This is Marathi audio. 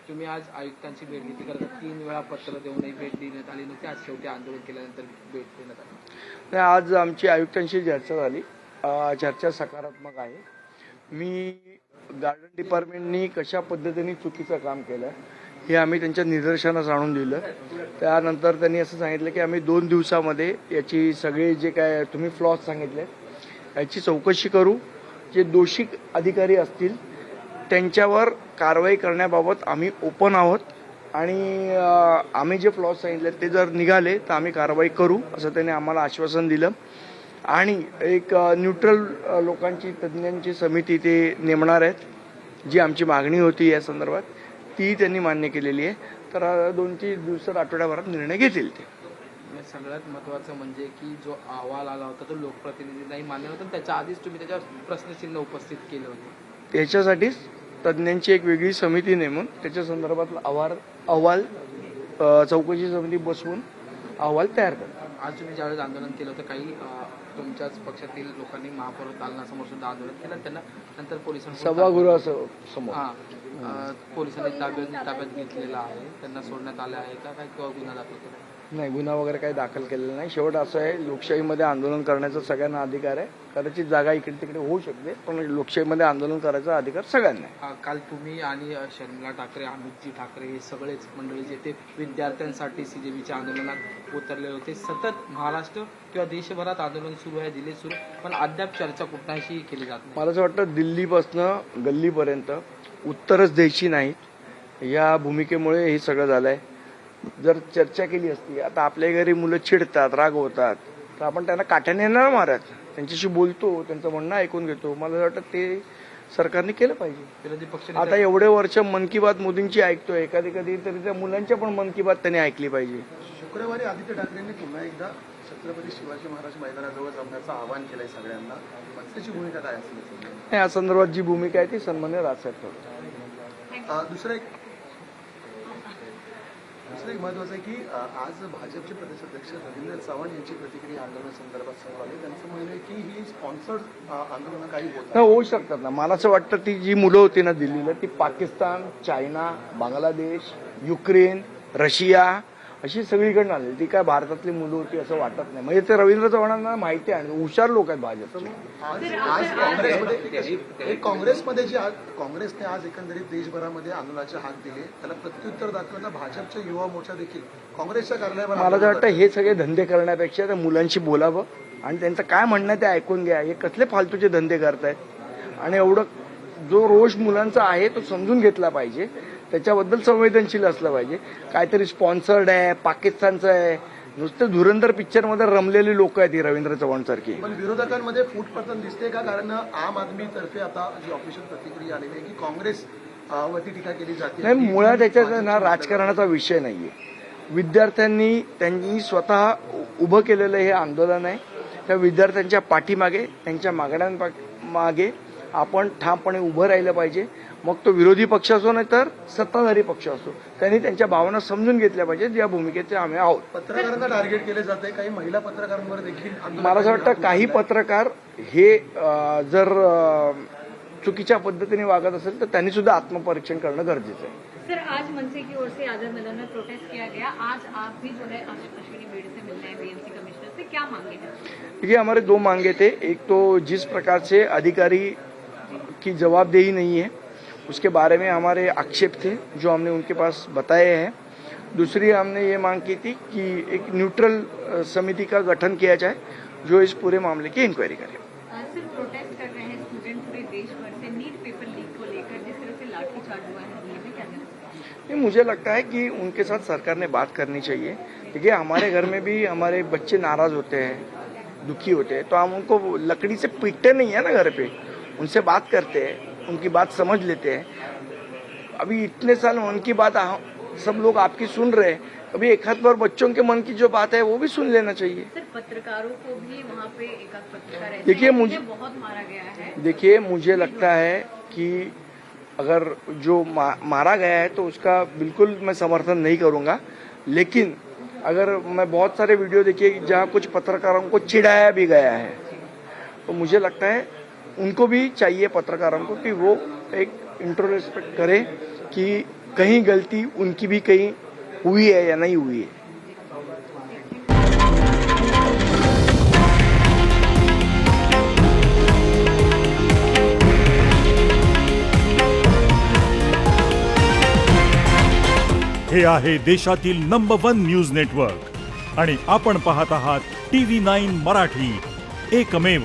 तुम्ही आज आयुक्तांची भेट घेतली, कारण 3 वेळा पत्र देऊनही भेट देण्यात आली नव्हती. आज शेवटी आंदोलन केल्यानंतर भेट देण्यात आली. आज आमची आयुक्तांशी चर्चा झाली. चर्चा सकारात्मक आहे. मी गार्डन डिपार्टमेंटनी कशा पद्धतीने चुकीचं काम केलं हे आम्ही त्यांच्या निदर्शनास आणून दिलं. त्यानंतर त्यांनी असं सांगितलं की आम्ही 2 दिवसामध्ये याची सगळे जे काय तुम्ही फ्लॉज सांगितले याची चौकशी करू. जे दोषी अधिकारी असतील त्यांच्यावर कारवाई करण्याबाबत आम्ही ओपन आहोत आणि आम्ही जे फ्लॉज सांगितले ते जर निघाले तर आम्ही कारवाई करू असं त्यांनी आम्हाला आश्वासन दिलं. आणि एक न्यूट्रल लोकांची तज्ज्ञांची समिती ते नेमणार आहेत. जी आमची मागणी होती या संदर्भात ती त्यांनी मान्य केलेली आहे. तर 2-3 दिवसात आठवड्याभरात निर्णय घेतील ते. सगळ्यात महत्त्वाचं म्हणजे की जो अहवाल आला होता तो लोकप्रतिनिधींनाही मान्य होता. त्याच्या आधीच तुम्ही त्याच्यावर प्रश्नचिन्ह उपस्थित केलं होतं. त्याच्यासाठीच तज्ज्ञांची एक वेगळी समिती नेमून त्याच्या संदर्भातला अहवाल चौकशी समिती बसवून अहवाल तयार करतात. आज तुम्ही ज्यावेळेस आंदोलन केलं होतं काही तुमच्याच पक्षातील लोकांनी महापौर दालनासमोर सुद्धा आंदोलन केलं. त्यांना नंतर पोलिसांनी सभागृहासमोर पोलिसांनी ताब्यात घेतलेला आहे. त्यांना सोडण्यात आले आहे का काय किंवा गुन्हा दाखल केला? नाही, गुन्हा वगैरे काही दाखल केलेला नाही. शेवट असं आहे, लोकशाहीमध्ये आंदोलन करण्याचा सगळ्यांना अधिकार आहे. कदाचित जागा इकडे तिकडे होऊ शकते पण लोकशाहीमध्ये आंदोलन करायचा अधिकार सगळ्यांना आहे. काल तुम्ही आणि शर्मिला ठाकरे, अमितजी ठाकरे हे सगळेच मंडळी जे ते विद्यार्थ्यांसाठी सीजेबीच्या आंदोलनात उतरले होते. सतत महाराष्ट्र किंवा देशभरात आंदोलन सुरू आहे, दिल्लीत सुरू, पण अद्याप चर्चा कुठल्याशी केली जात नाही. मला असं वाटतं दिल्लीपासनं गल्लीपर्यंत उत्तरच द्यायची नाहीत या भूमिकेमुळे हे सगळं झालंय. जर चर्चा केली असती, आता आपल्या घरी मुलं चिडतात, रागवतात, तर आपण त्यांना काठ्याने येणार मारत, त्यांच्याशी बोलतो, त्यांचं म्हणणं ऐकून घेतो. मला वाटतं ते सरकारने केलं पाहिजे. विरोधी पक्ष आता एवढे वर्ष मन की बात मोदींची ऐकतोय, कधी तरी त्या मुलांच्या पण मन की बात त्यांनी ऐकली पाहिजे. शुक्रवारी आदित्य ठाकरेंनी पुन्हा एकदा छत्रपती शिवाजी महाराज मैदानाजवळ जमण्याचं आवाहन केलंय सगळ्यांना. त्याची भूमिका काय असेल? या संदर्भात जी भूमिका आहे ती सन्मान्य राजसाहेब ठरवतात. दुसरं एक महत्वाचं आहे की आज भाजपचे प्रदेशाध्यक्ष रवींद्र चव्हाण यांची प्रतिक्रिया आंदोलनासंदर्भात समोर आली. त्यांचं म्हणणं आहे की ही स्पॉन्सर्ड आंदोलनं काही होऊ शकतात ना. मला असं वाटतं ती जी मुलं होती ना दिल्लीला, ती Pakistan, China, Bangladesh, Ukraine, Russia अशी सगळीकडनं आली. ती काय भारतातली मुलं होती असं वाटत नाही. म्हणजे ते रवींद्र चव्हाणांना माहिती आहे आणि हुशार लोक आहेत भाजपचे. काँग्रेसमध्ये जी काँग्रेसने आज एकंदरीत देशभरामध्ये आंदोलनाचे हाक दिले, त्याला प्रत्युत्तर दाखवताना भाजपच्या युवा मोर्चा देखील काँग्रेसच्या कार्यालयावर. मला असं वाटतं हे सगळे धंदे करण्यापेक्षा त्या मुलांशी बोलावं आणि त्यांचं काय म्हणणं ते ऐकून घ्या. हे कसले फालतूचे धंदे करतायत आणि एवढं जो रोष मुलांचा आहे तो समजून घेतला पाहिजे. त्याच्याबद्दल संवेदनशील असलं पाहिजे. काहीतरी स्पॉन्सर्ड आहे, पाकिस्तानचं आहे, नुसतं धुरंधर पिक्चरमध्ये रमलेली लोक आहेत ही रवींद्र चव्हाण सारखी. पण विरोधकांमध्ये फूट पडताना दिसते का? कारण आम आदमी तर्फे आता जी ऑफिशियल प्रतिक्रिया आलेली आहे की काँग्रेस वरती टीका केली जाते. नाही, मुळात त्याच्यात ना राजकारणाचा विषय नाहीये. विद्यार्थ्यांनी त्यांनी स्वतः उभं केलेलं हे आंदोलन आहे. त्या विद्यार्थ्यांच्या पाठीमागे, त्यांच्या मागण्यांमागे आपण ठामपणे उभं राहिलं पाहिजे. मग तो विरोधी पक्ष असो नाही तर सत्ताधारी पक्ष असो, त्यांनी त्यांच्या भावना समजून घेतल्या पाहिजेत. या भूमिकेचे आम्ही आहोत. पत्रकारांना टार्गेट केले जाते, काही महिला पत्रकारांवर देखील. मला असं वाटतं काही पत्रकार हे जर चुकीच्या पद्धतीने वागत असेल तर त्यांनी सुद्धा आत्मपरीक्षण करणं गरजेचं आहे. सर, आज मनसे की ओर से आजाद मैदान में प्रोटेस्ट किया गया. आज आप भी जो है अश्विनी बेड़ी से मिलना है बीएमसी कमिश्नर से, क्या मांगे हैं? देखिए, हमारे 2 मांगे थे. एक तो जिस प्रकार से अधिकारी की जवाबदेही नहीं है उसके बारे में हमारे आक्षेप थे जो हमने उनके पास बताए हैं. दूसरी हमने ये मांग की थी कि एक न्यूट्रल समिति का गठन किया जाए जो इस पूरे मामले की इंक्वायरी करे. सिर्फ प्रोटेस्ट कर रहे हैं स्टूडेंट पूरे देश भर से नीट पेपर लीक को लेकर, जिस तरह से लाठीचार्ज हुआ है दिल्ली में, क्या कहना? मुझे लगता है कि उनके साथ सरकार ने बात करनी चाहिए. देखिए, हमारे घर में भी हमारे बच्चे नाराज होते हैं, दुखी होते हैं, तो हम उनको लकड़ी से पीटते नहीं है ना, घर पे उनसे बात करते हैं, उनकी बात समझ लेते हैं. अभी इतने साल मन की बात सब लोग आपकी सुन रहे हैं, कभी एक हाथ पर बच्चों के मन की जो बात है वो भी सुन लेना चाहिए. सर, पत्रकारों को भी वहाँ पे एक पत्रकार है, देखिए, मुझे बहुत मारा गया है. देखिए, मुझे लगता है कि अगर जो मारा गया है तो उसका बिल्कुल मैं समर्थन नहीं करूंगा. लेकिन अगर मैं बहुत सारे वीडियो देखिए जहाँ कुछ पत्रकारों को चिढ़ाया भी गया है, तो मुझे लगता है उनको भी चाहिए, पत्रकारों को, कि वो एक इंट्रोस्पेक्ट करें कि कहीं गलती उनकी भी कहीं हुई है या नहीं हुई है। हे आहे देशातील नंबर 1 न्यूज नेटवर्क आणि आपण पाहत आहात TV9 मराठी, एकमेव।